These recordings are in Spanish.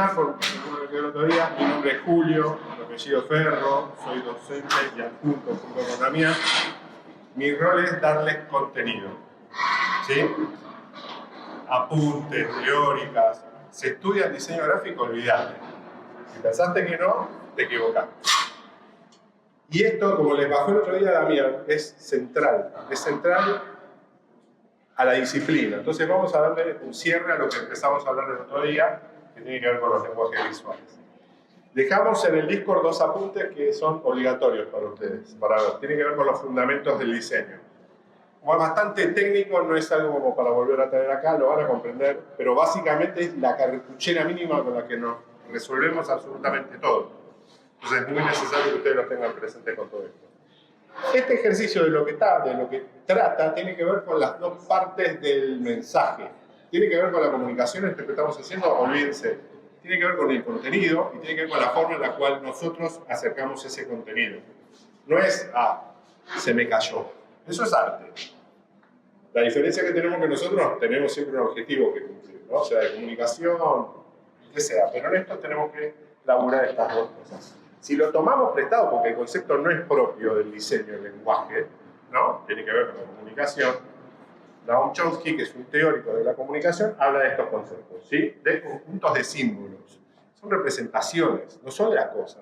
presentar, como el otro día, mi nombre es Julio, mi apellido Ferro, soy docente y adjunto junto con Damián. Mi rol es darles contenido, ¿sí? Apuntes, teóricas. Se estudia el diseño gráfico, olvidate. Si pensaste que no, te equivocaste. Y esto, como les bajó el otro día a Damián, es central a la disciplina. Entonces vamos a darle un cierre a lo que empezamos a hablar el otro día, que tiene que ver con los lenguajes visuales. Dejamos en el Discord 2 apuntes que son obligatorios para ustedes, para ver. Tiene que ver con los fundamentos del diseño. Como es bastante técnico, no es algo como para volver a traer acá, lo van a comprender, pero básicamente es la cartuchera mínima con la que nos resolvemos absolutamente todo. Entonces es muy necesario que ustedes lo tengan presente con todo esto. Este ejercicio de lo que trata tiene que ver con las dos partes del mensaje. Tiene que ver con la comunicación entre que estamos haciendo, olvídense. Tiene que ver con el contenido y tiene que ver con la forma en la cual nosotros acercamos ese contenido. No es, se me cayó. Eso es arte. La diferencia que tenemos que nosotros tenemos siempre un objetivo que cumplir, ¿no? O sea, de comunicación, que sea. Pero en esto tenemos que laburar estas dos cosas. Si lo tomamos prestado, porque el concepto no es propio del diseño del lenguaje, ¿no? Tiene que ver con la comunicación. Noam Chomsky, que es un teórico de la comunicación, habla de estos conceptos, ¿sí? De conjuntos de símbolos. Son representaciones, no son la cosa.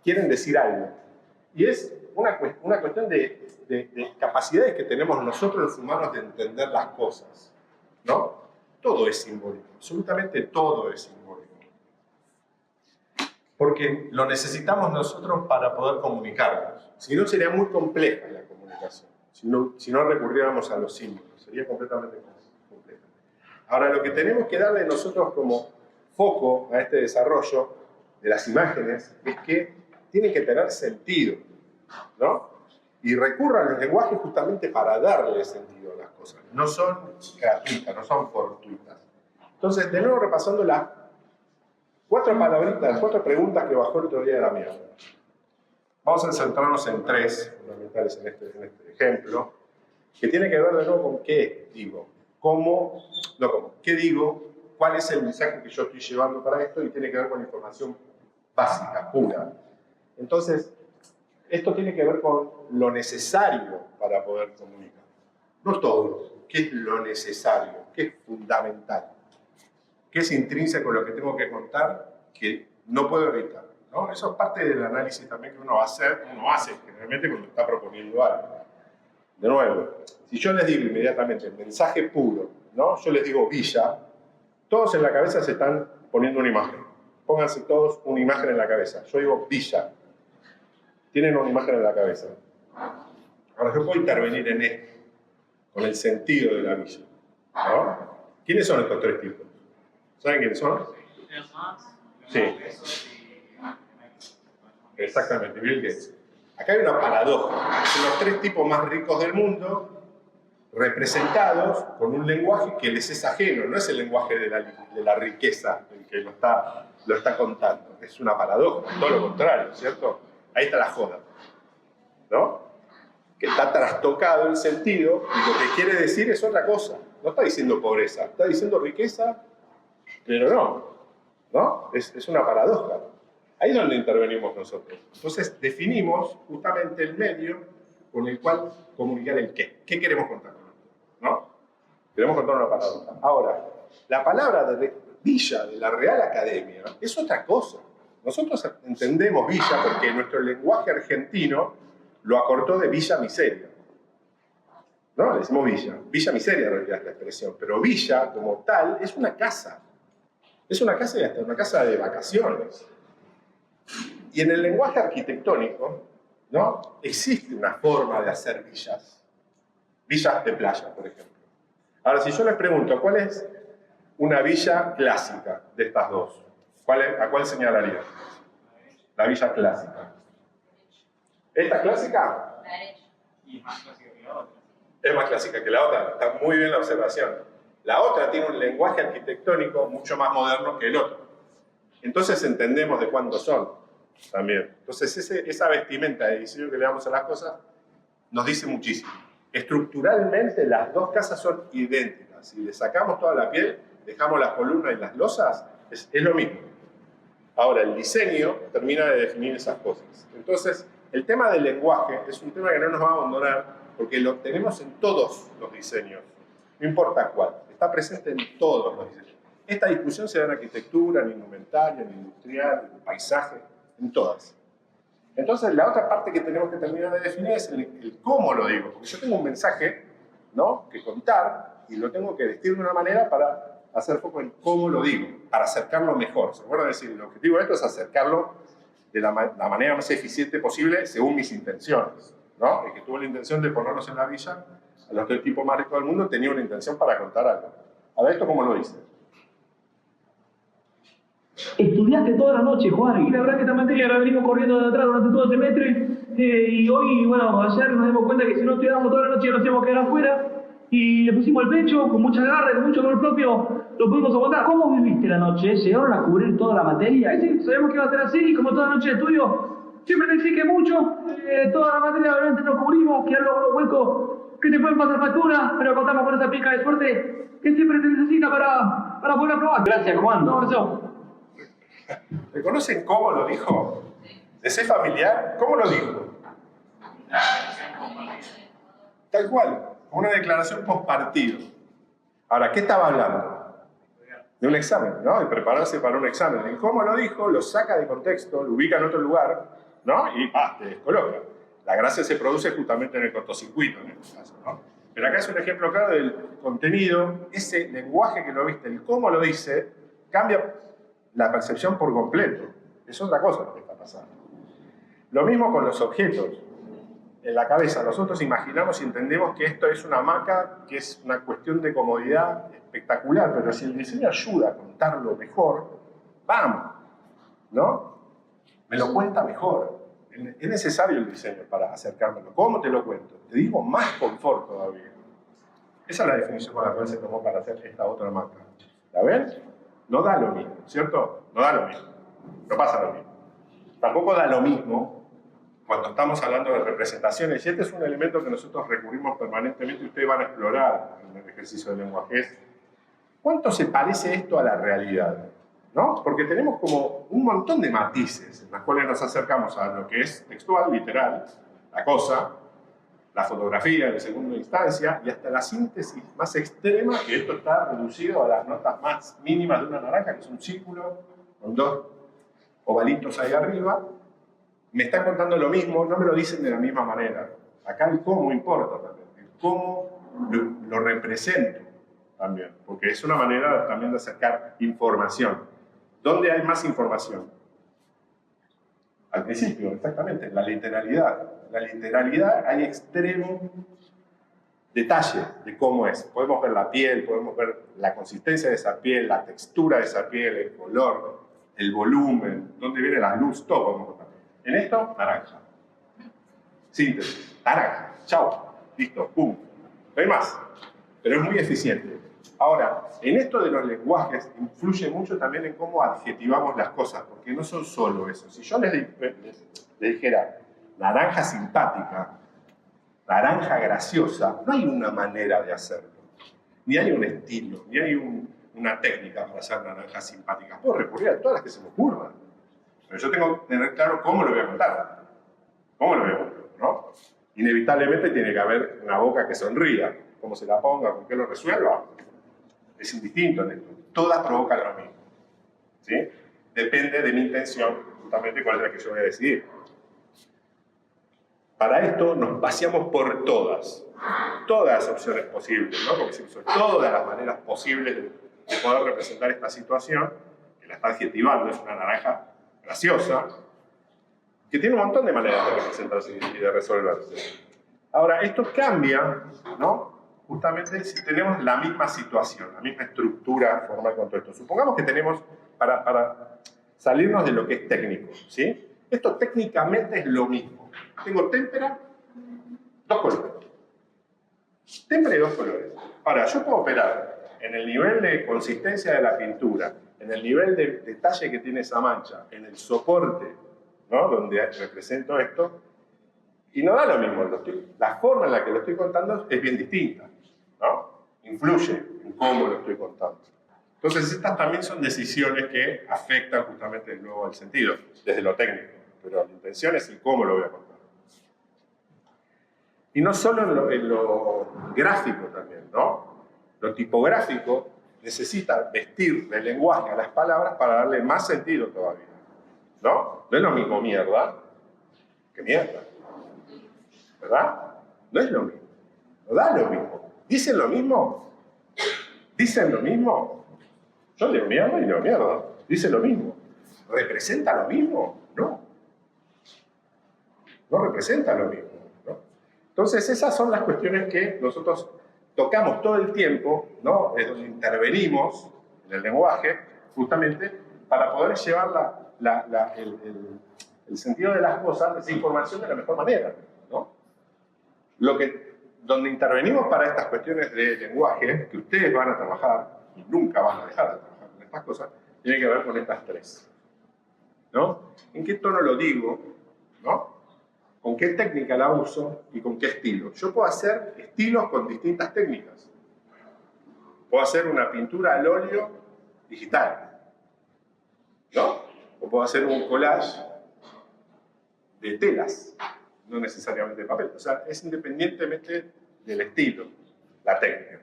Quieren decir algo. Y es una cuestión de capacidades que tenemos nosotros los humanos de entender las cosas, ¿no? Todo es simbólico, absolutamente todo es simbólico. Porque lo necesitamos nosotros para poder comunicarnos. Si no, sería muy compleja la comunicación. Si no recurriéramos a los símbolos, sería completamente compleja. Ahora, lo que tenemos que darle nosotros como foco a este desarrollo de las imágenes es que tienen que tener sentido, ¿no? Y recurro a los lenguajes justamente para darle sentido a las cosas. No son gratuitas, no son fortuitas. Entonces, de nuevo repasando las 4 palabritas, las 4 preguntas que bajó el otro día de la mierda. Vamos a centrarnos en 3 fundamentales en este ejemplo, que tiene que ver de nuevo con qué digo, qué digo, cuál es el mensaje que yo estoy llevando para esto y tiene que ver con información básica, pura. Entonces, esto tiene que ver con lo necesario para poder comunicar. No todo, qué es lo necesario, qué es fundamental. ¿Qué es intrínseco lo que tengo que contar que no puedo evitar? ¿No? Eso es parte del análisis también que uno hace generalmente cuando está proponiendo algo. De nuevo, si yo les digo inmediatamente el mensaje puro, ¿no? Yo les digo villa, todos en la cabeza se están poniendo una imagen. Pónganse todos una imagen en la cabeza. Yo digo villa. Tienen una imagen en la cabeza. Ahora yo puedo intervenir en esto, con el sentido de la villa, ¿no? ¿Quiénes son estos 3 tipos? ¿Saben quiénes son? Sí. Exactamente, Bill Gates. Acá hay una paradoja. Son los 3 tipos más ricos del mundo, representados con un lenguaje que les es ajeno. No es el lenguaje de la riqueza el que lo está contando. Es una paradoja, todo lo contrario, ¿cierto? Ahí está la joda, ¿no? Que está trastocado el sentido y lo que quiere decir es otra cosa. No está diciendo pobreza, está diciendo riqueza, pero ¿no? Es una paradoja. Ahí es donde intervenimos nosotros. Entonces definimos justamente el medio con el cual comunicar el qué. ¿Qué queremos contar con esto? ¿No? Queremos contar una paradoja. Ahora, la palabra de villa de la Real Academia es otra cosa. Nosotros entendemos villa porque nuestro lenguaje argentino lo acortó de villa miseria. ¿No? Le decimos villa. Villa miseria en realidad es la expresión. Pero villa, como tal, es una casa. Es una casa y hasta una casa de vacaciones. Y en el lenguaje arquitectónico, ¿no? Existe una forma de hacer villas. Villas de playa, por ejemplo. Ahora, si yo les pregunto, ¿cuál es una villa clásica de estas dos? ¿A cuál señalaría? La villa clásica. ¿Esta clásica? La derecha. Y más clásica que la otra. Es más clásica que la otra. Está muy bien la observación. La otra tiene un lenguaje arquitectónico mucho más moderno que el otro. Entonces entendemos de cuándo son también. Entonces esa vestimenta de diseño que le damos a las cosas nos dice muchísimo. Estructuralmente las dos casas son idénticas. Si le sacamos toda la piel, dejamos las columnas y las losas, es lo mismo. Ahora, el diseño termina de definir esas cosas. Entonces, el tema del lenguaje es un tema que no nos va a abandonar porque lo tenemos en todos los diseños, no importa cuál, está presente en todos los diseños. Esta discusión se da en arquitectura, en indumentaria, en industrial, en paisaje, en todas. Entonces, la otra parte que tenemos que terminar de definir es el cómo lo digo. Porque yo tengo un mensaje, ¿no?, que contar y lo tengo que vestir de una manera para hacer foco en cómo lo digo, para acercarlo mejor. ¿Se acuerdan de decir? El objetivo de esto es acercarlo de la manera más eficiente posible según mis intenciones, ¿no? El que tuvo la intención de ponernos en la villa, a los del tipo más rico del mundo, tenía una intención para contar algo. A ver, ¿esto cómo lo dice? Estudiaste toda la noche, Juan, y la verdad que esta materia la venimos corriendo de atrás durante todo el semestre, y hoy, bueno, ayer nos dimos cuenta que si no estudiábamos toda la noche nos íbamos a quedar afuera, y le pusimos el pecho, con mucha garra y con mucho amor propio, lo pudimos aguantar. ¿Cómo viviste la noche? ¿Llegaron a cubrir toda la materia? Sí, sabíamos que iba a ser así, y como toda la noche de estudio, siempre te exige mucho, toda la materia obviamente no cubrimos, quedan los huecos que te pueden pasar factura, pero contamos con esa pica de suerte que siempre se necesita para poder aprobar. Gracias, Juan. No, eso. ¿Reconocen cómo lo dijo? ¿De ser familiar? ¿Cómo lo dijo? Tal cual, una declaración post partido. Ahora, ¿qué estaba hablando? De un examen, ¿no? De prepararse para un examen. ¿Y cómo lo dijo? Lo saca de contexto, lo ubica en otro lugar, ¿no? Y te descoloca. La gracia se produce justamente en el cortocircuito, en este caso, ¿no? Pero acá es un ejemplo claro del contenido, ese lenguaje que lo viste, el cómo lo dice, cambia la percepción por completo. Es otra cosa lo que está pasando. Lo mismo con los objetos. En la cabeza nosotros imaginamos y entendemos que esto es una hamaca, que es una cuestión de comodidad espectacular, pero si el diseño ayuda a contarlo mejor, ¡vamos! ¿No? Me lo cuenta mejor. Es necesario el diseño para acercármelo. ¿Cómo te lo cuento? Te digo más confort todavía. Esa es la definición con la cual se tomó para hacer esta otra hamaca. ¿La ven? No da lo mismo, ¿cierto? No da lo mismo. No pasa lo mismo. Tampoco da lo mismo cuando estamos hablando de representaciones, y este es un elemento que nosotros recurrimos permanentemente y ustedes van a explorar en el ejercicio del lenguaje, es ¿cuánto se parece esto a la realidad? ¿No? Porque tenemos como un montón de matices en las cuales nos acercamos a lo que es textual, literal, la cosa, la fotografía en segunda instancia, y hasta la síntesis más extrema, que esto está reducido a las notas más mínimas de una naranja, que es un círculo con dos ovalitos ahí arriba. Me están contando lo mismo, no me lo dicen de la misma manera. Acá el cómo importa también, el cómo lo represento también, porque es una manera también de acercar información. ¿Dónde hay más información? Al principio, exactamente, la literalidad. La literalidad hay extremo detalle de cómo es. Podemos ver la piel, podemos ver la consistencia de esa piel, la textura de esa piel, el color, el volumen, dónde viene la luz, todo podemos contar. En esto, naranja. Síntesis, naranja, chao, listo, pum. No hay más, pero es muy eficiente. Ahora, en esto de los lenguajes influye mucho también en cómo adjetivamos las cosas, porque no son solo eso. Si yo les dijera naranja simpática, naranja graciosa, no hay una manera de hacerlo. Ni hay un estilo, ni hay una técnica para hacer naranjas simpáticas. Puedo recurrir a todas las que se me ocurran. Pero yo tengo que tener claro cómo lo voy a contar. ¿Cómo lo voy a contar? ¿No? Inevitablemente tiene que haber una boca que sonría. Cómo se la ponga, con qué lo resuelva. Es indistinto en esto. Todas provocan lo mismo. ¿Sí? Depende de mi intención, justamente cuál es la que yo voy a decidir. Para esto nos paseamos por todas las opciones posibles, ¿no? Porque son todas las maneras posibles de poder representar esta situación, que la está adjetivando, es una naranja graciosa, que tiene un montón de maneras de representarse y de resolverse. Ahora, esto cambia, ¿no? Justamente si tenemos la misma situación, la misma estructura formal con todo esto. Supongamos que tenemos, para salirnos de lo que es técnico, ¿sí? Esto técnicamente es lo mismo. Tengo témpera, dos colores. Témpera y dos colores. Ahora, yo puedo operar en el nivel de consistencia de la pintura, en el nivel de detalle que tiene esa mancha, en el soporte, ¿no?, donde represento esto, y no da lo mismo. La forma en la que lo estoy contando es bien distinta, ¿no? Influye en cómo lo estoy contando. Entonces, estas también son decisiones que afectan justamente de nuevo el sentido, desde lo técnico. Pero la intención es el cómo lo voy a contar. Y no solo en lo gráfico también, ¿no? Lo tipográfico necesita vestir de lenguaje a las palabras para darle más sentido todavía, ¿no? No es lo mismo mierda que mierda, ¿verdad? No es lo mismo, no da lo mismo. ¿Dicen lo mismo? ¿Dicen lo mismo? Yo leo mierda y leo mierda. ¿Dicen lo mismo? ¿Representa lo mismo? No. No representa lo mismo, ¿no? Entonces, esas son las cuestiones que nosotros tocamos todo el tiempo, ¿no? Es donde intervenimos en el lenguaje, justamente para poder llevar el sentido de las cosas, esa información de la mejor manera, ¿no? Donde intervenimos para estas cuestiones de lenguaje, que ustedes van a trabajar y nunca van a dejar de trabajar con estas cosas, tiene que ver con estas tres, ¿no? ¿En qué tono lo digo? ¿No? ¿Con qué técnica la uso y con qué estilo? Yo puedo hacer estilos con distintas técnicas. Puedo hacer una pintura al óleo digital, ¿no? O puedo hacer un collage de telas, no necesariamente de papel. O sea, es independientemente del estilo, la técnica.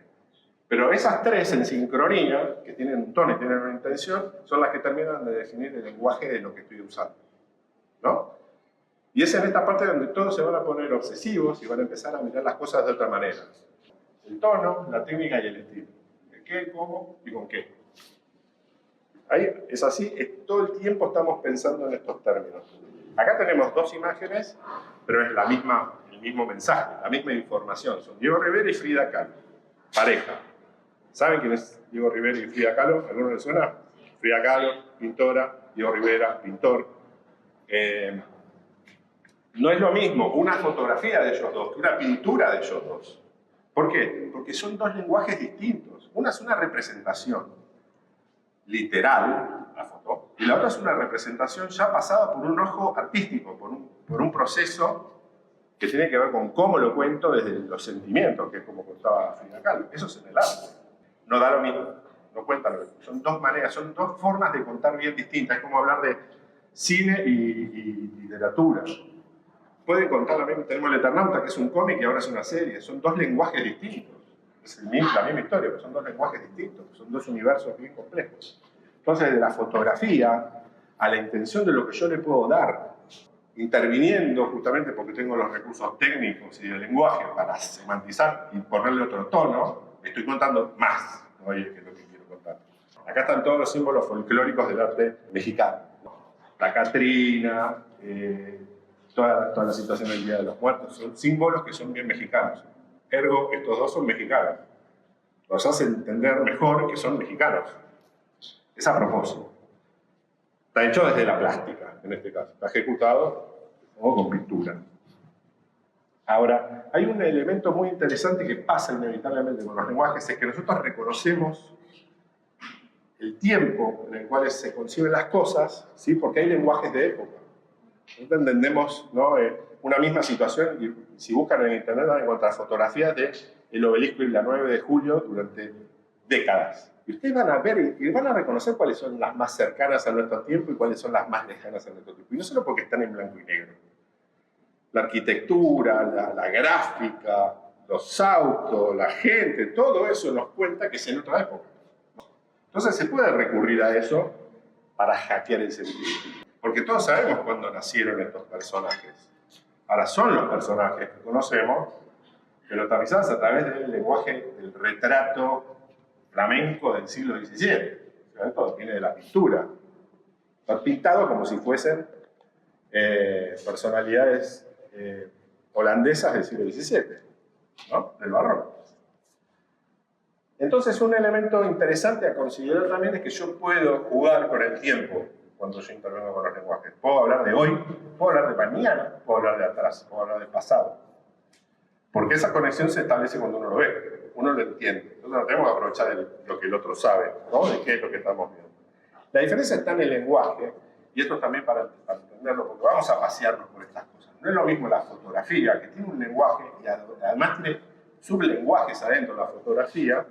Pero esas tres en sincronía, que tienen un tono y tienen una intención, son las que terminan de definir el lenguaje de lo que estoy usando, ¿no? Y es en esta parte donde todos se van a poner obsesivos y van a empezar a mirar las cosas de otra manera. El tono, la técnica y el estilo. ¿De qué, cómo y con qué? Ahí es así, todo el tiempo estamos pensando en estos términos. Acá tenemos dos imágenes, pero es el mismo mensaje, la misma información. Son Diego Rivera y Frida Kahlo, pareja. ¿Saben quién es Diego Rivera y Frida Kahlo? ¿Alguno les suena? Frida Kahlo, pintora, Diego Rivera, pintor. No es lo mismo una fotografía de ellos dos que una pintura de ellos dos. ¿Por qué? Porque son dos lenguajes distintos. Una es una representación literal, la foto, y la otra es una representación ya pasada por un ojo artístico, por un proceso que tiene que ver con cómo lo cuento desde los sentimientos, que es como contaba Frida Kahlo. Eso es en el arte. No da lo mismo, no cuenta lo mismo. Son dos maneras, son dos formas de contar bien distintas. Es como hablar de cine y literatura. Pueden contar lo mismo. Tenemos El Eternauta, que es un cómic y ahora es una serie. Son dos lenguajes distintos. Es la misma historia, pero son dos lenguajes distintos. Son dos universos bien complejos. Entonces, de la fotografía a la intención de lo que yo le puedo dar, interviniendo justamente porque tengo los recursos técnicos y de lenguaje para semantizar y ponerle otro tono, estoy contando más, ¿no? Que es lo que quiero contar. Acá están todos los símbolos folclóricos del arte mexicano, ¿no? La Catrina, toda la situación del Día de los Muertos, son símbolos que son bien mexicanos. Ergo, estos dos son mexicanos. Nos hace entender mejor que son mexicanos. Es a propósito. Está hecho desde la plástica, en este caso. Está ejecutado o con pintura. Ahora, hay un elemento muy interesante que pasa inevitablemente con los lenguajes, es que nosotros reconocemos el tiempo en el cual se conciben las cosas, ¿sí? Porque hay lenguajes de época. Nosotros entendemos, ¿no? Una misma situación, y si buscan en internet van a encontrar fotografías del obelisco y la 9 de julio durante décadas. Y ustedes van a ver y van a reconocer cuáles son las más cercanas a nuestro tiempo y cuáles son las más lejanas a nuestro tiempo. Y no solo porque están en blanco y negro. La arquitectura, la gráfica, los autos, la gente, todo eso nos cuenta que es en otra época. Entonces se puede recurrir a eso para hackear el sentido. Porque todos sabemos cuándo nacieron estos personajes. Ahora son los personajes que conocemos, pero tambizados a través del lenguaje del retrato flamenco del siglo XVII. Todo viene de la pintura. Están pintados como si fuesen personalidades holandesas del siglo XVII, ¿no? Del barroco. Entonces, un elemento interesante a considerar también es que yo puedo jugar con el tiempo cuando yo intervengo con los lenguajes. Puedo hablar de hoy, puedo hablar de mañana, puedo hablar de atrás, puedo hablar del pasado. Porque esa conexión se establece cuando uno lo ve, uno lo entiende. Entonces tenemos que aprovechar lo que el otro sabe, ¿no? De qué es lo que estamos viendo. La diferencia está en el lenguaje, y esto también para entenderlo, porque vamos a pasearnos por estas cosas. No es lo mismo la fotografía, que tiene un lenguaje, y además tiene sublenguajes adentro de la fotografía,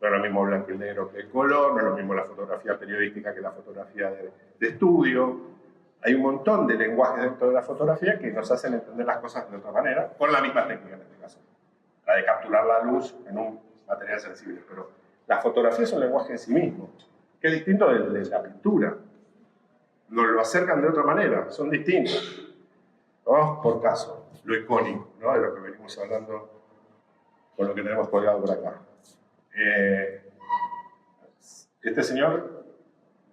No es lo mismo blanco y negro que el color, no es lo mismo la fotografía periodística que la fotografía de estudio. Hay un montón de lenguajes dentro de la fotografía que nos hacen entender las cosas de otra manera, con la misma técnica en este caso, la de capturar la luz en un material sensible. Pero la fotografía es un lenguaje en sí mismo, que es distinto de la pintura. Nos lo acercan de otra manera, son distintos. Vamos por caso, lo icónico, ¿no? De lo que venimos hablando con lo que tenemos colgado por acá. Este señor,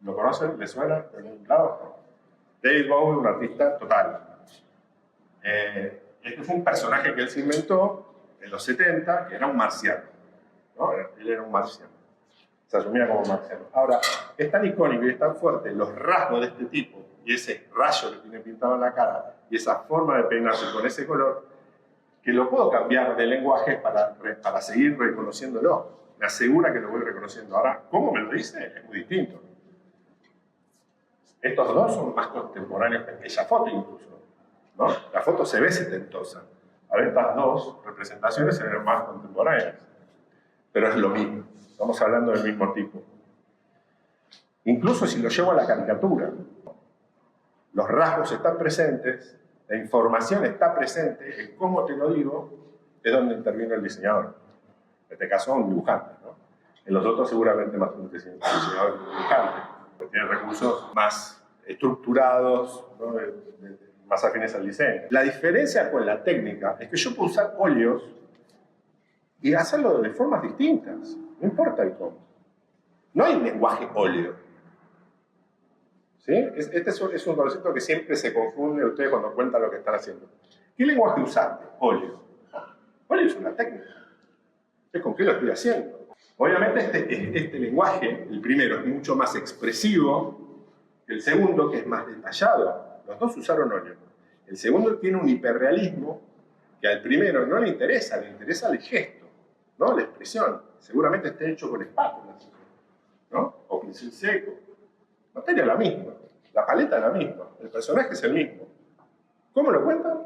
¿lo conocen? ¿Le suena? ¿De algún lado? David Bowie, un artista total. Este fue un personaje que él se inventó en los 70, que era un marciano, ¿no? Él era un marciano. Se asumía como marciano. Ahora, es tan icónico y es tan fuerte los rasgos de este tipo, y ese rayo que tiene pintado en la cara, y esa forma de peinarse con ese color, que lo puedo cambiar de lenguaje para seguir reconociéndolo. Me asegura que lo voy reconociendo. Ahora, ¿cómo me lo dice? Es muy distinto. Estos dos son más contemporáneos que aquella foto incluso, ¿no? La foto se ve setentosa. Ahora estas dos representaciones se ven más contemporáneas. Pero es lo mismo. Estamos hablando del mismo tipo. Incluso si lo llevo a la caricatura, los rasgos están presentes, la información está presente, el cómo te lo digo es donde interviene el diseñador. En este caso, un dibujante, ¿no? En los otros seguramente más un diseñador que un dibujante. Tiene recursos más estructurados, ¿no? Más afines al diseño. La diferencia con la técnica es que yo puedo usar óleos y hacerlo de formas distintas, no importa el cómo. No hay lenguaje óleo. ¿Sí? Este es un concepto que siempre se confunde ustedes cuando cuentan lo que están haciendo. ¿Qué lenguaje usaste? Óleo. Óleo es una técnica. ¿Es con qué lo estoy haciendo? Obviamente este lenguaje, el primero, es mucho más expresivo que el segundo, que es más detallado. Los dos usaron óleo. El segundo tiene un hiperrealismo que al primero no le interesa el gesto, ¿no? La expresión. Seguramente esté hecho con espátulas, ¿no? O pincel seco. La materia es la misma, la paleta es la misma, el personaje es el mismo. ¿Cómo lo cuentan?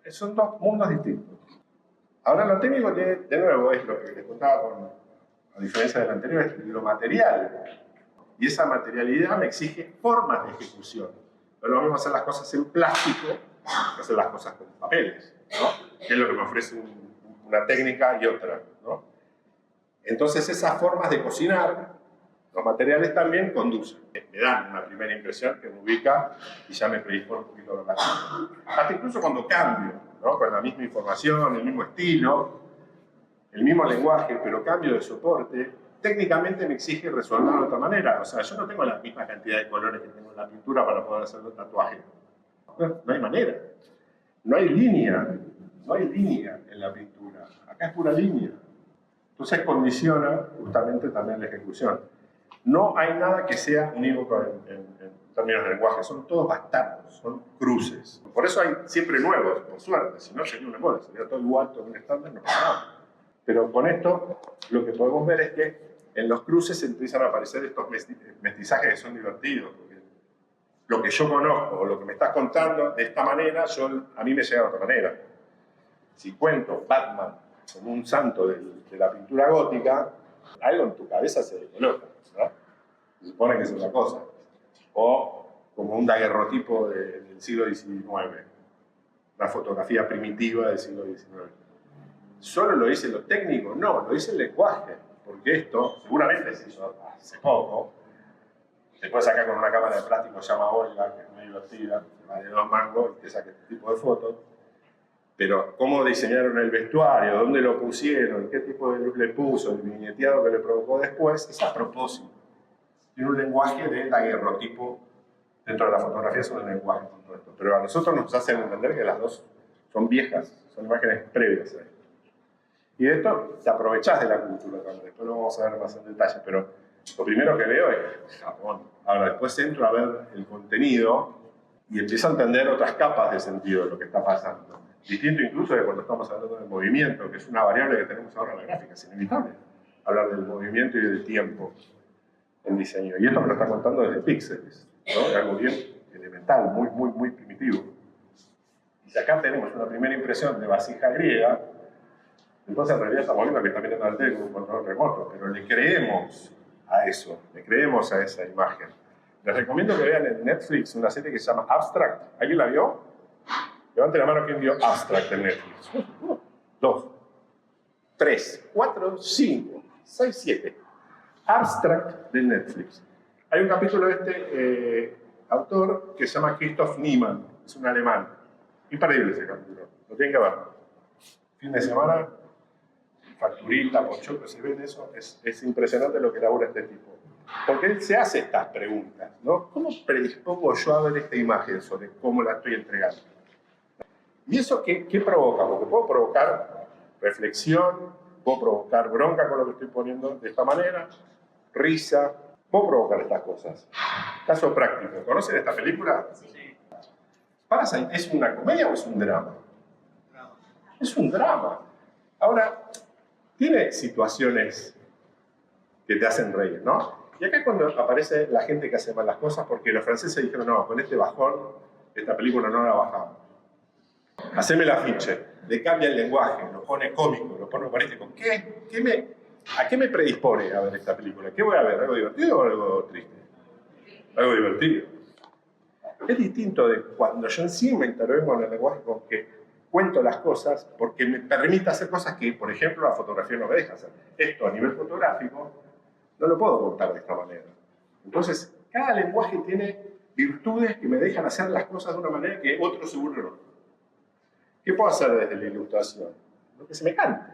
Son dos mundos distintos. Ahora lo técnico que, de nuevo, es lo que les contaba a diferencia del anterior, es lo material. Y esa materialidad me exige formas de ejecución. No es lo mismo hacer las cosas en plástico que hacer las cosas con papeles, ¿no? Que es lo que me ofrece una técnica y otra, ¿no? Entonces esas formas de cocinar, los materiales también conducen. Me dan una primera impresión que me ubica y ya me predispone un poquito a lo más. Hasta incluso cuando cambio, ¿no? Con la misma información, el mismo estilo, el mismo lenguaje, pero cambio de soporte, técnicamente me exige resolverlo de otra manera. O sea, yo no tengo la misma cantidad de colores que tengo en la pintura para poder hacer los tatuajes. No hay manera. No hay línea. No hay línea en la pintura. Acá es pura línea. Entonces condiciona justamente también la ejecución. No hay nada que sea unívoco en términos de lenguaje. Son todos bastardos, son cruces. Por eso hay siempre nuevos, por suerte. Si no, sería una moda. Sería todo igual, todo un estándar, no pasa nada. Pero con esto, lo que podemos ver es que en los cruces empiezan a aparecer estos mestizajes que son divertidos. Porque lo que yo conozco o lo que me estás contando de esta manera, a mí me llega de otra manera. Si cuento Batman como un santo de la pintura gótica, algo en tu cabeza se descoloca, ¿no? Se supone que es otra cosa. O como un daguerrotipo del siglo XIX, una fotografía primitiva del siglo XIX. ¿Solo lo dice lo técnico? No, lo dice el lenguaje, porque esto seguramente se hizo hace poco. Se puede sacar con una cámara de plástico que se llama Olga, que es muy divertida, de 2 mangos, y te saca este tipo de fotos. Pero cómo diseñaron el vestuario, dónde lo pusieron, qué tipo de luz le puso, el viñeteado que le provocó después, es a propósito. Tiene un lenguaje de daguerrotipo dentro de la fotografía, es un lenguaje. Pero a nosotros nos hacen entender que las dos son viejas, son imágenes previas a esto. Y de esto te aprovechás de la cultura también, después lo vamos a ver más en detalle, pero lo primero que veo es Japón. Ahora después entro a ver el contenido y empiezo a entender otras capas de sentido de lo que está pasando. Distinto incluso de cuando estamos hablando del movimiento, que es una variable que tenemos ahora en la gráfica, es inevitable hablar del movimiento y del tiempo en diseño. Y esto me lo está contando desde píxeles, ¿no? Es algo bien elemental, muy primitivo. Y acá tenemos una primera impresión de vasija griega, Entonces en realidad estamos viendo que está mirando al tele con un control remoto, pero le creemos a eso, le creemos a esa imagen. Les recomiendo que vean en Netflix una serie que se llama Abstract. ¿Alguien la vio? Levante la mano quien vio Abstract en Netflix. 2, 3, 4, 5, 6, 7. Abstract de Netflix. Hay un capítulo de este autor que se llama Christoph Niemann, es un alemán. Imperdible ese capítulo, lo tienen que ver. Fin de semana, facturita, pochoclo, si ven eso, es impresionante lo que labura este tipo. Porque él se hace estas preguntas, ¿no? ¿Cómo predispongo yo a ver esta imagen sobre cómo la estoy entregando? ¿Y eso qué provoca? Porque puedo provocar reflexión, puedo provocar bronca con lo que estoy poniendo de esta manera, risa, puedo provocar estas cosas. Caso práctico, ¿conocen esta película? Sí. Parasite, ¿es una comedia o es un drama? Es un drama. Ahora, tiene situaciones que te hacen reír, ¿no? Y acá es cuando aparece la gente que hace mal las cosas, porque los franceses dijeron, no, con este bajón, esta película no la bajamos. Haceme el afiche, le cambia el lenguaje, lo pone cómico, lo pone humorístico. ¿A qué me predispone a ver esta película? ¿Qué voy a ver? ¿Algo divertido o algo triste? Algo divertido. Es distinto de cuando yo encima intervengo en el lenguaje con que cuento las cosas porque me permite hacer cosas que, por ejemplo, la fotografía no me deja hacer. Esto a nivel fotográfico no lo puedo contar de esta manera. Entonces, cada lenguaje tiene virtudes que me dejan hacer las cosas de una manera que otros seguro no. ¿Qué puedo hacer desde la ilustración? Lo que se me cante.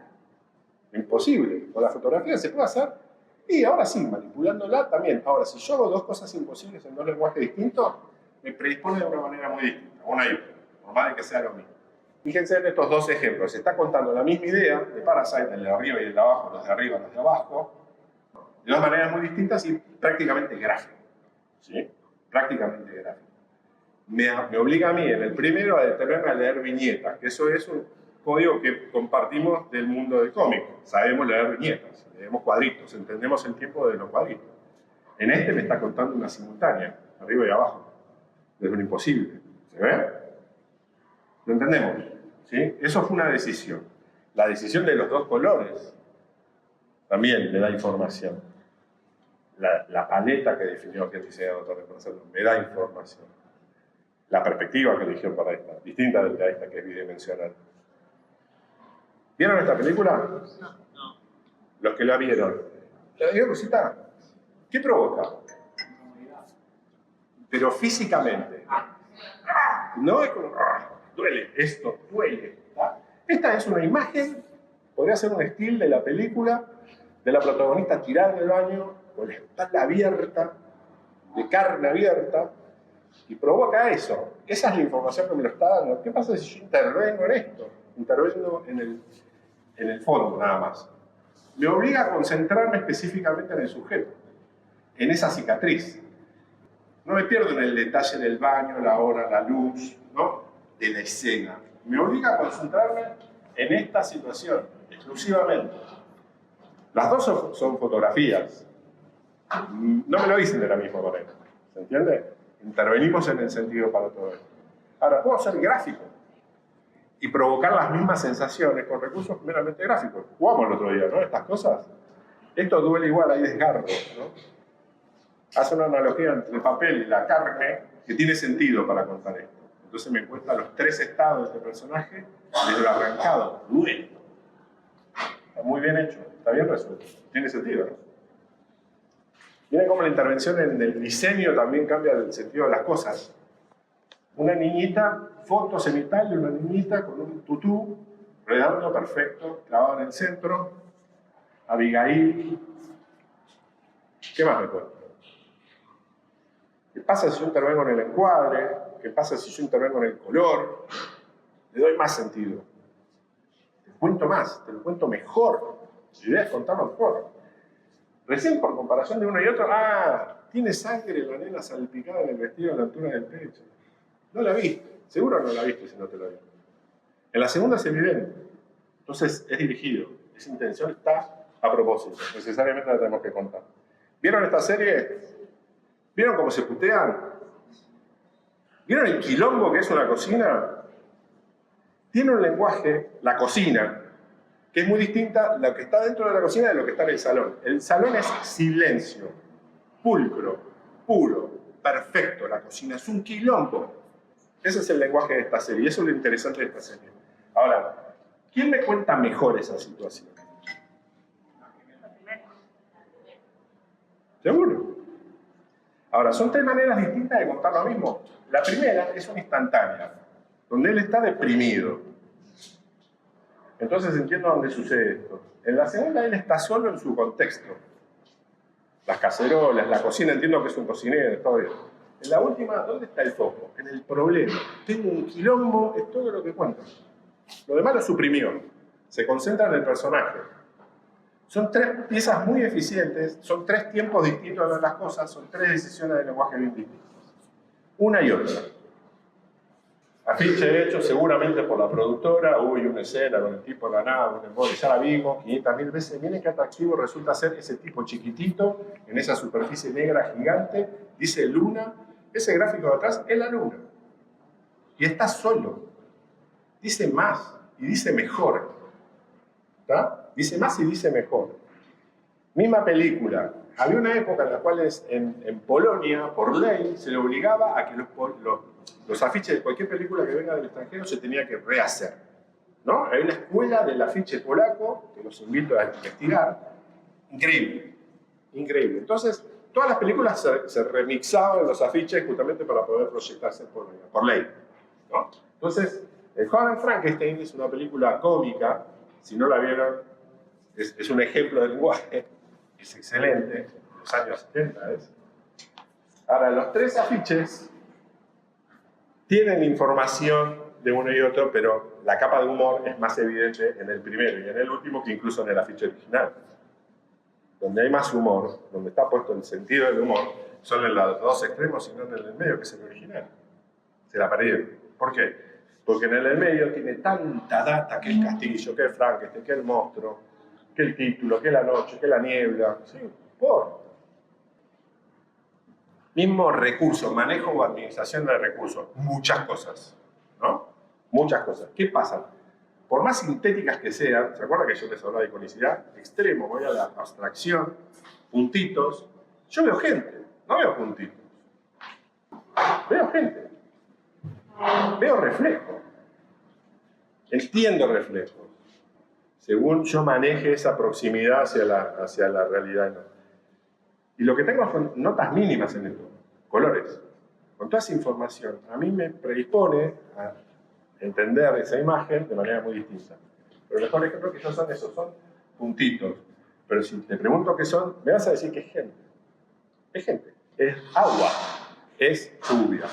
Imposible. Con la fotografía se puede hacer. Y ahora sí, manipulándola también. Ahora, si yo hago dos cosas imposibles en dos lenguajes distintos, me predispone de una manera muy distinta, una y otra. Normal de que sea lo mismo. Fíjense en estos dos ejemplos. Se está contando la misma idea de Parasite, el de arriba y el de abajo, los de arriba y los de abajo, de dos maneras muy distintas y prácticamente gráficas. ¿Sí? Prácticamente gráficas. Me obliga a mí en el primero a detenerme a leer viñetas, que eso es un código que compartimos del mundo del cómic. Sabemos leer viñetas, leemos cuadritos, entendemos el tiempo de los cuadritos. En este me está contando una simultánea, arriba y abajo. Es un imposible. ¿Se ve? ¿Lo entendemos? ¿Sí? Eso fue una decisión. La decisión de los dos colores también le da información. La paleta que definió aquel diseñador de concepto me da información. La perspectiva que eligió para esta, distinta de esta que es bidimensional. ¿Vieron esta película? No. Los que la vieron. ¿La vieron, Rosita? ¿Qué provoca? Pero físicamente. No es como, duele, esto duele. Esta es una imagen, podría ser un estilo de la película, de la protagonista tirada en el baño, con la espalda abierta, de carne abierta, y provoca eso. Esa es la información que me lo está dando. ¿Qué pasa si yo intervengo en esto? Intervengo en el fondo nada más. Me obliga a concentrarme específicamente en el sujeto, en esa cicatriz. No me pierdo en el detalle del baño, la hora, la luz, ¿no? De la escena. Me obliga a concentrarme en esta situación, exclusivamente. Las dos son fotografías. No me lo dicen de la misma manera. ¿Se entiende? Intervenimos en el sentido para todo esto. Ahora, puedo ser gráfico y provocar las mismas sensaciones con recursos meramente gráficos. Jugamos el otro día, ¿no? Estas cosas. Esto duele igual, hay desgarro, ¿no? Hace una analogía entre el papel y la carne que tiene sentido para contar esto. Entonces me cuenta los tres estados de este personaje desde lo arrancado. Duele. Está muy bien hecho, está bien resuelto. Tiene sentido, ¿no? Miren cómo la intervención en el diseño también cambia el sentido de las cosas. Una niñita, foto cenital de una niñita con un tutú redondo, perfecto, clavado en el centro. Abigail. ¿Qué más me cuento? ¿Qué pasa si yo intervengo en el encuadre? ¿Qué pasa si yo intervengo en el color? Le doy más sentido. Te cuento más, te lo cuento mejor. La idea es contarlo mejor. Recién por comparación de uno y otro, tiene sangre la nena salpicada en el vestido a la altura del pecho. No la viste, seguro no la viste si no te lo digo. En la segunda es evidente. Entonces es dirigido. Esa intención está a propósito. Necesariamente la tenemos que contar. ¿Vieron esta serie? ¿Vieron cómo se putean? ¿Vieron el quilombo que es una cocina? Tiene un lenguaje, la cocina, que es muy distinta lo que está dentro de la cocina de lo que está en el salón. El salón es silencio, pulcro, puro, perfecto. La cocina es un quilombo. Ese es el lenguaje de esta serie, y eso es lo interesante de esta serie. Ahora, ¿quién me cuenta mejor esa situación? ¿Seguro? Ahora, son tres maneras distintas de contar lo mismo. La primera es una instantánea, donde él está deprimido. Entonces entiendo dónde sucede esto. En la segunda, él está solo en su contexto. Las cacerolas, la cocina, entiendo que es un cocinero, todo bien. En la última, ¿dónde está el foco? En el problema. Tengo un quilombo, es todo lo que cuento. Lo demás lo suprimió. Se concentra en el personaje. Son tres piezas muy eficientes, son tres tiempos distintos de ver las cosas, son tres decisiones de lenguaje bien distintas. Una y otra. Afiche hecho seguramente por la productora, uy, una escena con el tipo en la nave, un embole, ya la vimos 500.000 veces. Miren qué atractivo resulta ser ese tipo chiquitito, en esa superficie negra gigante, dice luna, ese gráfico de atrás es la luna. Y está solo. Dice más y dice mejor. ¿Está? Dice más y dice mejor. Misma película. Había una época en la cual en Polonia, por ley, se le obligaba a que los afiches de cualquier película que venga del extranjero se tenía que rehacer. ¿No? Hay una escuela del afiche polaco, que los invito a investigar. Increíble. Increíble. Entonces, todas las películas se remixaban los afiches justamente para poder proyectarse por ley. ¿No? Entonces, El joven Frankenstein es una película cómica. Si no la vieron, es un ejemplo de lenguaje. Es excelente. De los años 70 es. Ahora, los tres afiches tienen información de uno y otro, pero la capa de humor es más evidente en el primero y en el último que incluso en el afiche original. Donde hay más humor, donde está puesto el sentido del humor, son en los dos extremos y no en el medio, que es el original. Se la perdieron. ¿Por qué? Porque en el medio tiene tanta data que el castillo, que el Frankenstein, que el monstruo, que el título, que la noche, que la niebla. Sí, mismo recurso, manejo o administración de recursos. Muchas cosas, ¿no? Muchas cosas. ¿Qué pasa? Por más sintéticas que sean, ¿se acuerdan que yo les hablaba de iconicidad? Extremo, voy a la abstracción, puntitos. Yo veo gente, no veo puntitos. Veo gente. Veo reflejos. Entiendo reflejos. Según yo maneje esa proximidad hacia la realidad. Y lo que tengo son notas mínimas en esto, colores. Con toda esa información, a mí me predispone a entender esa imagen de manera muy distinta. Pero el mejor ejemplo que yo son esos, son puntitos. Pero si te pregunto qué son, me vas a decir que es gente. Es gente. Es agua. Es lluvia.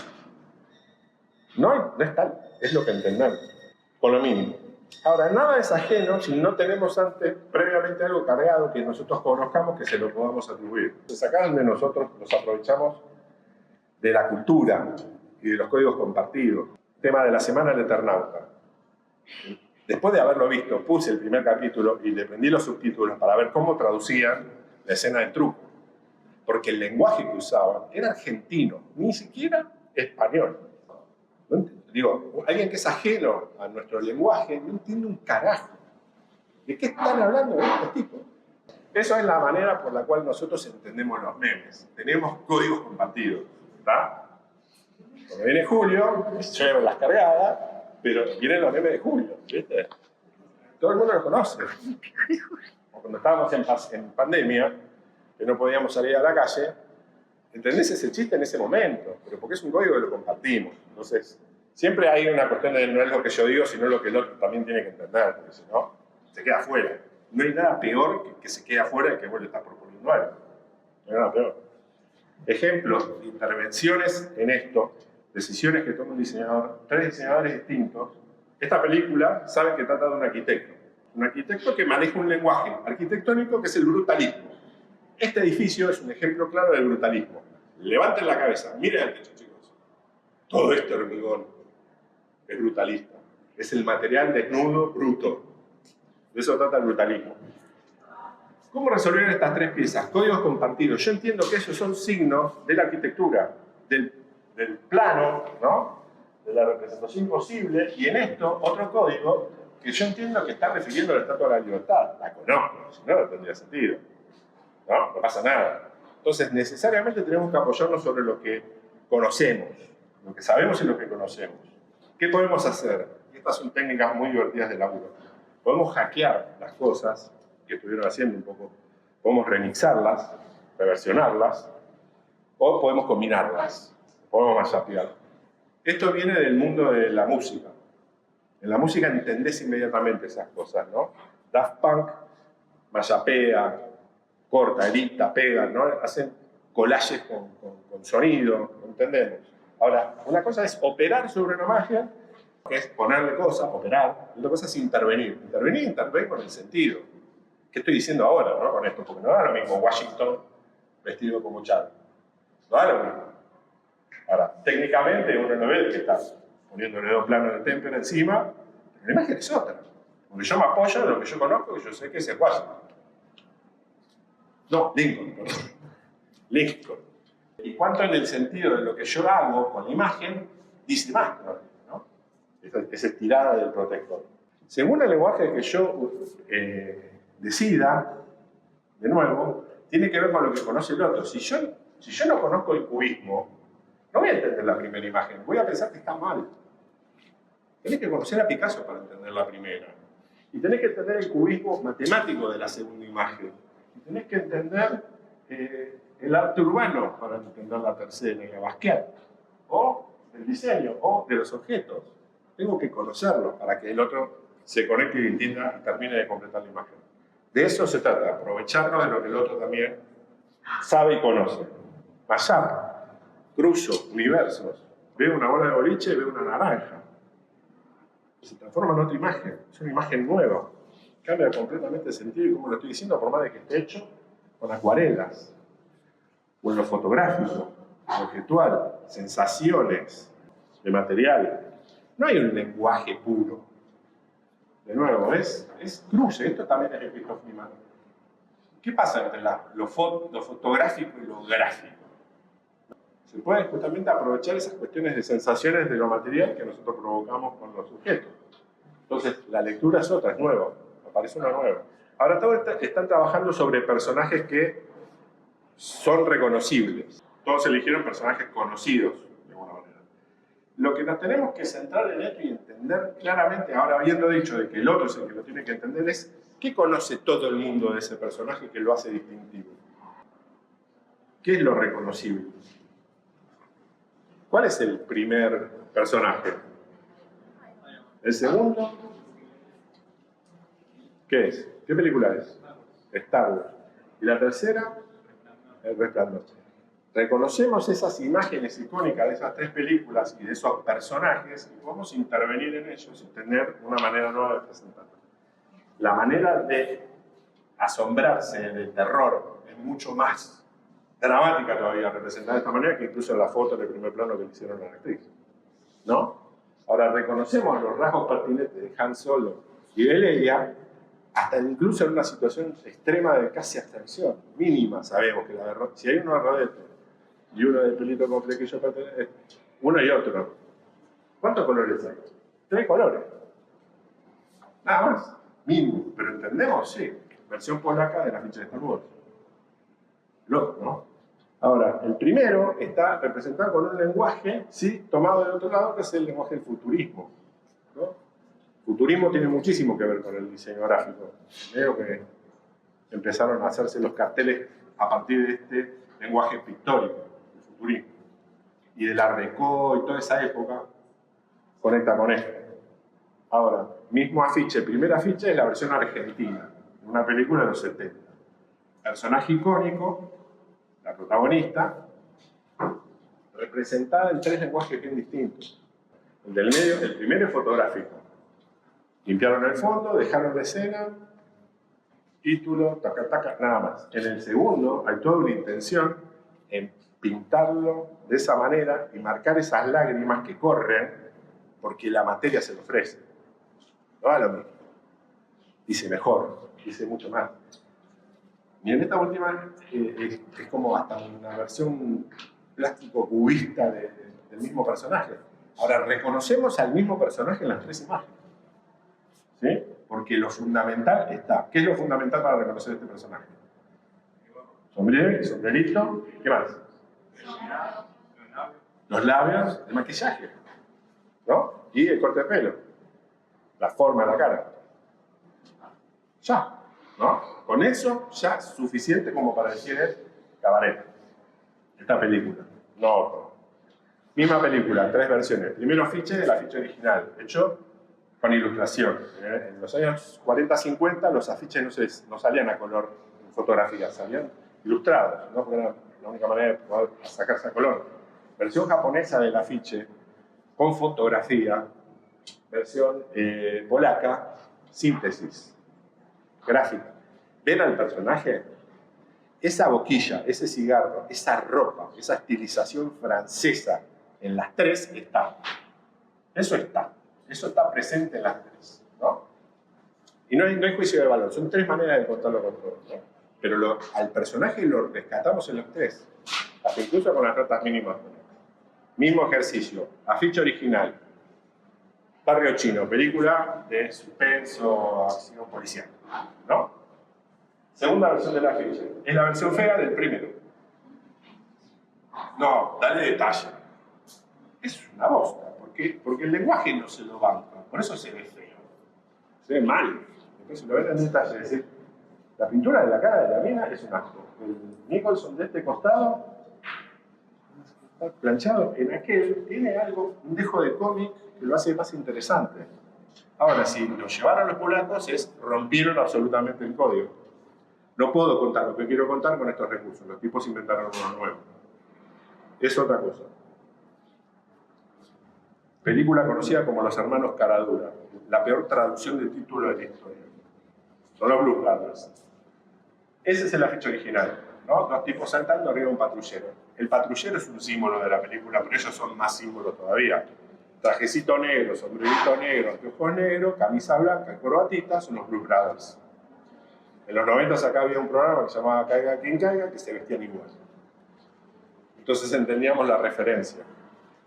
No es tal, es lo que entendemos, con lo mínimo. Ahora, nada es ajeno si no tenemos previamente algo cargado que nosotros conozcamos que se lo podamos atribuir. Entonces, acá donde nosotros nos aprovechamos de la cultura y de los códigos compartidos. Tema de la semana del Eternauta. Después de haberlo visto, puse el primer capítulo y le prendí los subtítulos para ver cómo traducían la escena del truco. Porque el lenguaje que usaban era argentino, ni siquiera español. Digo, alguien que es ajeno a nuestro lenguaje no entiende un carajo. ¿De qué están hablando estos tipos? Eso es la manera por la cual nosotros entendemos los memes. Tenemos códigos compartidos, ¿verdad? Cuando viene Julio, llevan las cargadas, pero vienen los memes de Julio, ¿viste? Todo el mundo los conoce. O cuando estábamos en pandemia, que no podíamos salir a la calle, ¿entendés ese chiste en ese momento? Pero porque es un código que lo compartimos. Entonces, siempre hay una cuestión de no es lo que yo digo, sino lo que el otro también tiene que entender, porque si no, se queda afuera. No hay nada peor que se quede afuera y que vos le estás proponiendo algo. No hay nada peor. Ejemplos de intervenciones en esto, decisiones que toma un diseñador, tres diseñadores distintos. Esta película, saben que trata de un arquitecto que maneja un lenguaje arquitectónico que es el brutalismo. Este edificio es un ejemplo claro del brutalismo. Levanten la cabeza, miren al techo, chicos. Todo este hormigón es brutalista. Es el material desnudo, bruto. De eso trata el brutalismo. ¿Cómo resolvieron estas tres piezas? Códigos compartidos. Yo entiendo que esos son signos de la arquitectura, del plano, ¿no? De la representación posible. Y en esto, otro código que yo entiendo que está refiriendo a la Estatua de la Libertad. La conozco, si no, no tendría sentido. No, no pasa nada. Entonces, necesariamente tenemos que apoyarnos sobre lo que conocemos, lo que sabemos y lo que conocemos. ¿Qué podemos hacer? Estas son técnicas muy divertidas de laburo. Podemos hackear las cosas que estuvieron haciendo un poco, podemos remixarlas, reversionarlas, o podemos combinarlas, podemos mashupear. Esto viene del mundo de la música. En la música entendés inmediatamente esas cosas, ¿no? Daft Punk mashupea, corta, edita, pega, ¿no? Hacen collages con sonido, ¿lo entendemos? Ahora, una cosa es operar sobre una imagen, que es ponerle cosas, operar, y otra cosa es intervenir. Intervenir con el sentido. ¿Qué estoy diciendo ahora, no? Con esto, porque no da lo mismo Washington vestido como Chad. No da lo mismo. Ahora, técnicamente uno no ve que está poniéndole dos planos de témpera encima, pero la imagen es otra. Porque yo me apoyo en lo que yo conozco, que yo sé que es el Washington. No, Lincoln, perdón. Lincoln. Y cuánto en el sentido de lo que yo hago con la imagen, dice más todavía, ¿no? Esa estirada del protector. Según el lenguaje que yo decida, de nuevo, tiene que ver con lo que conoce el otro. Si yo no conozco el cubismo, no voy a entender la primera imagen, voy a pensar que está mal. Tenés que conocer a Picasso para entender la primera. Y tenés que entender el cubismo matemático de la segunda imagen. Y tenés que entender el arte urbano para entender la tercera, y la Basquiat. O el diseño, o de los objetos. Tengo que conocerlo para que el otro se conecte y entienda y termine de completar la imagen. De eso se trata, aprovecharnos de lo que el otro también sabe y conoce. Mashup. Cruzo universos, veo una bola de boliche, veo una naranja. Se transforma en otra imagen, es una imagen nueva. Cambia completamente el sentido y como lo estoy diciendo, por más de que esté hecho con acuarelas, o en lo fotográfico, lo objetual, sensaciones de material. No hay un lenguaje puro. De nuevo, es cruce, esto también es de Christoph Niemann. ¿Qué pasa entre lo fotográfico y lo gráfico? Se puede justamente aprovechar esas cuestiones de sensaciones de lo material que nosotros provocamos con los sujetos. Entonces, la lectura es otra, es nueva, aparece una nueva. Ahora todos están trabajando sobre personajes que son reconocibles. Todos eligieron personajes conocidos, de alguna manera. Lo que nos tenemos que centrar en esto y entender claramente, ahora habiendo dicho de que el otro es el que lo tiene que entender, es ¿qué conoce todo el mundo de ese personaje que lo hace distintivo? ¿Qué es lo reconocible? ¿Cuál es el primer personaje? ¿El segundo? ¿Qué es? ¿Qué película es? Star Wars. ¿Y la tercera? El Resplandor. Reconocemos esas imágenes icónicas de esas tres películas y de esos personajes y podemos intervenir en ellos y tener una manera nueva de presentarlos. La manera de asombrarse del terror es mucho más dramática todavía representada de esta manera que incluso la foto del primer plano que le hicieron a la actriz. ¿No? Ahora reconocemos los rasgos pertinentes de Han Solo y de Leia, hasta incluso en una situación extrema de casi abstracción, mínima, sabemos que si hay uno de Rodeto y uno de pelito con flequillo, uno y otro. ¿Cuántos colores hay? 3 colores. Nada más. Mínimo. Pero entendemos, sí. Versión polaca de la ficha de Star Wars. Loco, ¿no? Ahora, el primero está representado con un lenguaje, sí, tomado del otro lado, que es el lenguaje del futurismo, ¿no? El futurismo tiene muchísimo que ver con el diseño gráfico. Veo que empezaron a hacerse los carteles a partir de este lenguaje pictórico, el futurismo. Y del Art Deco y toda esa época conecta con esto. Ahora, mismo afiche, el primer afiche es la versión argentina, de una película de los 70. Personaje icónico, la protagonista, representada en 3 lenguajes bien distintos. El del medio, el primero es fotográfico. Limpiaron el fondo, dejaron la escena, título, taca, taca, nada más. En el segundo hay toda una intención en pintarlo de esa manera y marcar esas lágrimas que corren porque la materia se lo ofrece. No va lo mismo. Dice mejor, dice mucho más. Y en esta última es como hasta una versión plástico cubista del mismo personaje. Ahora, reconocemos al mismo personaje en las 3 imágenes. ¿Sí? Porque lo fundamental está. ¿Qué es lo fundamental para reconocer este personaje? Sombrero, sombrerito, ¿qué más? Los labios, el maquillaje, ¿no? Y el corte de pelo, la forma de la cara. Ya, ¿no? Con eso ya es suficiente como para decir es cabaret. Esta película, no otro. Misma película, 3 versiones. Primero afiche, el afiche original, hecho con ilustración. En los años 40-50 los afiches no salían a color en fotografía, salían ilustrados, ¿no? Porque era la única manera de poder sacarse a color. Versión japonesa del afiche, con fotografía. Versión polaca, síntesis, gráfica. ¿Ven al personaje? Esa boquilla, ese cigarro, esa ropa, esa estilización francesa en las 3 está. Eso está presente en las 3, ¿no? Y no hay juicio de valor, son 3 maneras de contarlo con todo, ¿no? Pero al personaje lo rescatamos en los 3, hasta incluso con las notas mínimas. Mismo ejercicio, afiche original, Barrio Chino, película de suspenso, acción policial, ¿no? Segunda versión del afiche, es la versión fea del primero. No, dale detalle. Es una bosta, porque el lenguaje no se lo banca, por eso se ve feo, se ve mal. Entonces lo ven en detalle, es decir, la pintura de la cara de la mina es un asco. El Nicholson de este costado está planchado, en aquel tiene algo, un dejo de cómic que lo hace más interesante. Ahora, si lo llevaron los polacos rompieron absolutamente el código. No puedo contar lo que quiero contar con estos recursos, los tipos inventaron uno nuevo. Es otra cosa. Película conocida como Los Hermanos Caradura, la peor traducción de título de la historia. Son los Blues Brothers. Ese es el afiche original, ¿no? 2 tipos saltando arriba de un patrullero. El patrullero es un símbolo de la película, pero ellos son más símbolos todavía. Trajecito negro, sombrerito negro, anteojos negros, camisa blanca y corbatita, son los Blues Brothers. En los 90 acá había un programa que se llamaba Caiga quien caiga, que se vestían igual. Entonces entendíamos la referencia.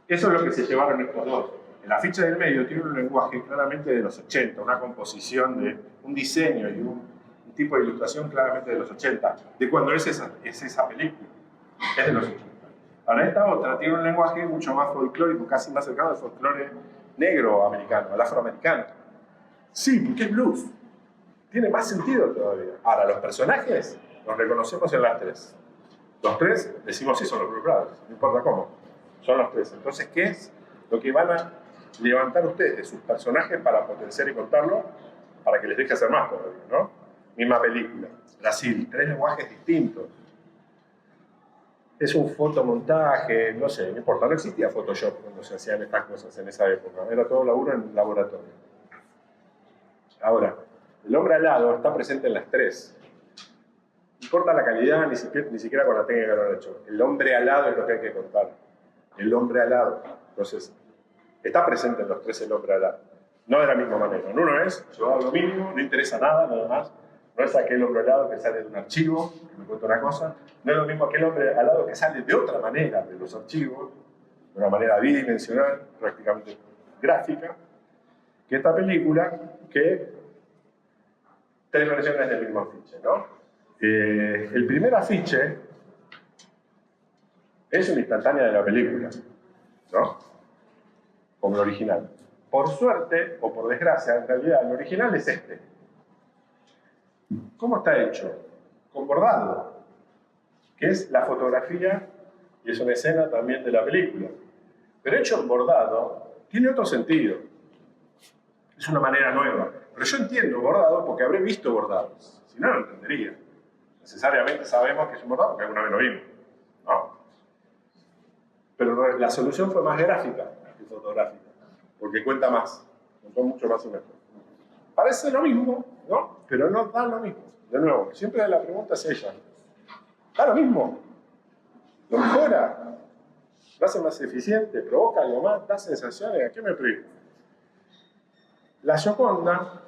Eso es lo que se llevaron estos dos. El afiche del medio tiene un lenguaje claramente de los 80, una composición de un diseño y un tipo de ilustración claramente de los 80, de cuando es esa película, es de los 80. Ahora esta otra tiene un lenguaje mucho más folclórico, casi más cercano al folclore negro americano, al afroamericano. Sí, porque es blues. Tiene más sentido todavía. Ahora, los personajes los reconocemos en las 3. Los 3 decimos sí son los Blues Brothers, no importa cómo. Son los 3. Entonces, ¿qué es lo que van a levantar ustedes de sus personajes para potenciar y contarlo? Para que les deje hacer más todavía, ¿no? Misma película. Brasil, 3 lenguajes distintos. Es un fotomontaje, no sé, no importa. No existía Photoshop cuando se hacían estas cosas en esa época. Era todo laburo en laboratorio. Ahora, el hombre alado está presente en las 3. No importa la calidad, ni siquiera con la técnica que lo han hecho. El hombre alado es lo que hay que contar. El hombre alado. Entonces, está presente en los 3 el hombre alado. No de la misma manera. En uno es, yo hago lo mínimo, no interesa nada, nada más. No es aquel hombre alado que sale de un archivo, que me cuenta una cosa. No es lo mismo aquel hombre alado que sale de otra manera de los archivos, de una manera bidimensional, prácticamente gráfica, que esta película, que 3 versiones del mismo afiche, ¿no? El primer afiche es una instantánea de la película, ¿no? Como el original. Por suerte, o por desgracia, en realidad, el original es este. ¿Cómo está hecho? Con bordado, que es la fotografía y es una escena también de la película. Pero hecho en bordado, tiene otro sentido. Es una manera nueva. Pero yo entiendo bordado porque habré visto bordados. Si no, no lo entendería. Necesariamente sabemos que es un bordado porque alguna vez lo vimos, ¿no? Pero la solución fue más gráfica que fotográfica, porque cuenta más, contó mucho más y mejor. Parece lo mismo, ¿no? Pero no da lo mismo. De nuevo, siempre la pregunta es ella. ¿Da lo mismo? ¿Lo mejora? ¿Lo hace más eficiente? ¿Provoca algo más? ¿Da sensaciones? ¿A qué me privo? La Gioconda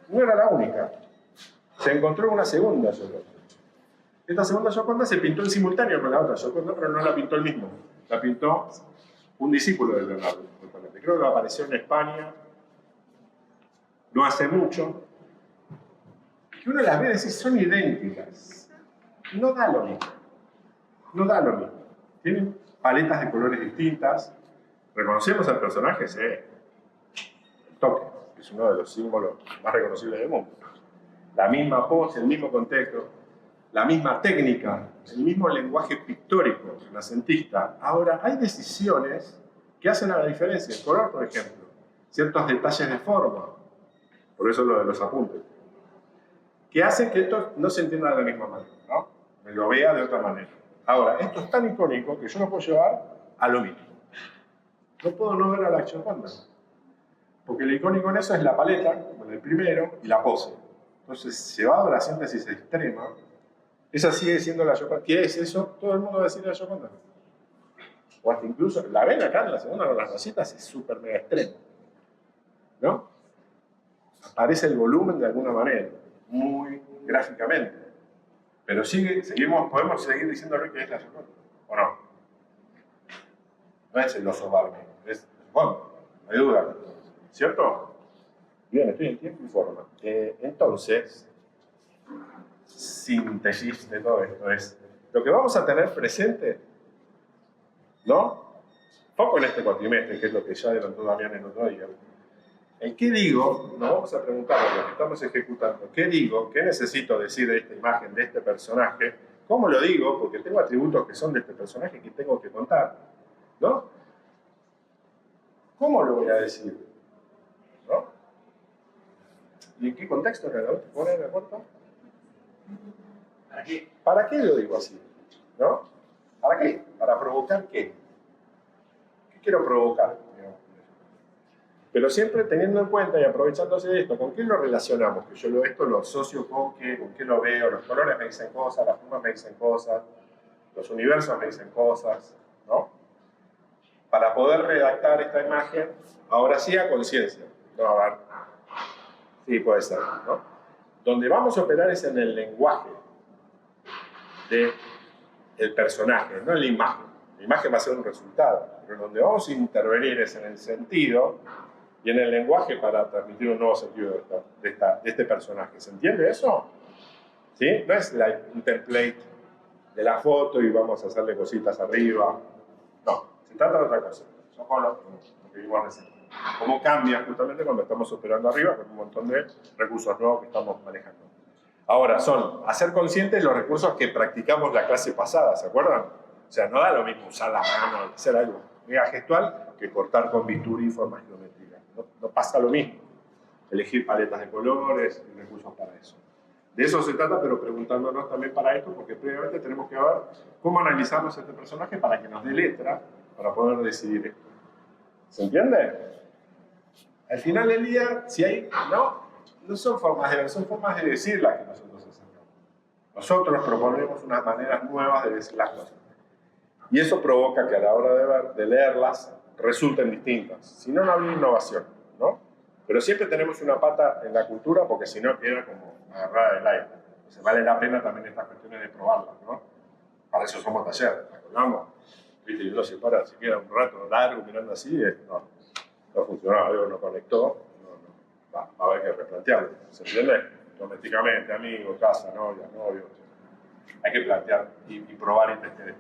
no era la única. Se encontró una segunda Gioconda. Esta segunda Gioconda se pintó en simultáneo con la otra Gioconda, pero no la pintó el mismo. La pintó un discípulo de Leonardo. Creo que apareció en España no hace mucho. que uno las ve y dice, son idénticas. No da lo mismo. No da lo mismo. Tienen paletas de colores distintas. ¿Reconocemos al personaje? Sí. El toque, que es uno de los símbolos más reconocibles del mundo. La misma pose, el mismo contexto, la misma técnica, el mismo lenguaje pictórico, renacentista. Ahora, hay decisiones que hacen la diferencia. El color, por ejemplo, ciertos detalles de forma, por eso lo de los apuntes, que hacen que esto no se entienda de la misma manera, ¿no? Me lo vea de otra manera. Ahora, esto es tan icónico que yo lo puedo llevar a lo mismo. No puedo no ver a la Gioconda, porque lo icónico en eso es la paleta, como en el primero, y la pose. Entonces, llevado a la síntesis extrema, esa sigue siendo la Gioconda. ¿Qué es eso? Todo el mundo va a decir la Gioconda. O hasta incluso, la ven acá en la segunda con las rositas, es súper mega extremo, ¿no? Aparece el volumen de alguna manera, muy gráficamente. Pero podemos seguir diciéndole que es la Gioconda, ¿o no? No es el oso Barbie, es la Gioconda, no hay duda. ¿Cierto? Bien, estoy en tiempo y forma. Entonces, síntesis de todo esto es lo que vamos a tener presente, ¿no? Poco en este cuatrimestre, que es lo que ya adelantó Damián en otro día. ¿En qué digo? Nos vamos a preguntar a lo que estamos ejecutando. ¿Qué digo? ¿Qué necesito decir de esta imagen, de este personaje? ¿Cómo lo digo? Porque tengo atributos que son de este personaje que tengo que contar, ¿no? ¿Cómo lo voy a decir? ¿No? ¿Y en qué contexto me lo pone de acuerdo? ¿Para qué? ¿Para qué lo digo así? ¿No? ¿Para qué? ¿Para provocar qué? ¿Qué quiero provocar? Pero siempre teniendo en cuenta y aprovechándose de esto, ¿con qué lo relacionamos? Que yo esto lo asocio con qué lo veo, los colores me dicen cosas, las formas me dicen cosas, los universos me dicen cosas, ¿no? Para poder redactar esta imagen, ahora sí a conciencia. No, a ver. Sí, puede ser, ¿no? Donde vamos a operar es en el lenguaje del personaje, no en la imagen. La imagen va a ser un resultado, pero donde vamos a intervenir es en el sentido y en el lenguaje para transmitir un nuevo sentido de este personaje. ¿Se entiende eso? ¿Sí? No es un template de la foto y vamos a hacerle cositas arriba. No, se trata de otra cosa. Son con lo que vimos recién. Cómo cambia justamente cuando estamos operando arriba con un montón de recursos nuevos que estamos manejando. Ahora, son hacer conscientes los recursos que practicamos la clase pasada, ¿se acuerdan? O sea, no da lo mismo usar la mano, hacer algo mega gestual que cortar con bisturí formas geométricas. No pasa lo mismo. Elegir paletas de colores y recursos para eso. De eso se trata, pero preguntándonos también para esto, porque previamente tenemos que ver cómo analizamos este personaje para que nos dé letra, para poder decidir esto. ¿Se entiende? Al final del día, si hay, no son formas de ver, son formas de decir las que nosotros hacemos. Nosotros proponemos unas maneras nuevas de decir las cosas. Y eso provoca que a la hora de leerlas resulten distintas. Si no, no habría innovación, ¿no? Pero siempre tenemos una pata en la cultura porque si no queda como agarrada del aire. Entonces vale la pena también estas cuestiones de probarlas, ¿no? Para eso somos taller, ¿acordamos? ¿Viste? Y uno se para, se queda un rato largo mirando así, no funcionó, algo no conectó, va a haber que replantearlo, ¿se entiende? Domésticamente, amigos, casa, novia, novio. Hay que plantear y probar y testear.